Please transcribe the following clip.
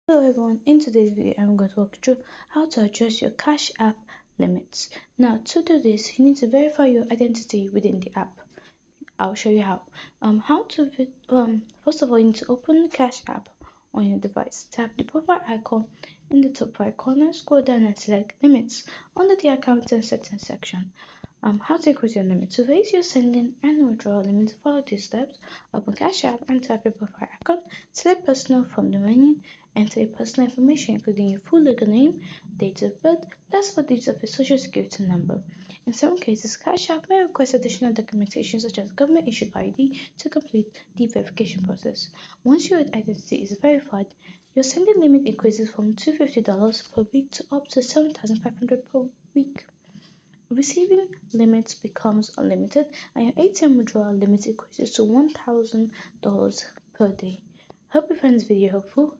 Hello everyone, in today's video I'm going to walk you through how to adjust your Cash App limits. Now to do this, you need to verify your identity within the app. I'll show you how. First of all, you need to open the Cash App on your device. Tap the profile icon in the top right corner, scroll down and select Limits under the Account and Settings section. How to increase your limit. To raise your sending and withdrawal limit, follow these steps. Open Cash App and tap your profile icon. Select Personal from the menu. Enter your personal information, including your full legal name, date of birth, last four digits of your social security number. In some cases, Cash App may request additional documentation such as government-issued ID to complete the verification process. Once your identity is verified, your sending limit increases from $250 per week to up to $7,500 per week. Receiving limits becomes unlimited, and your ATM withdrawal limit increases to $1,000 per day. Hope you find this video helpful.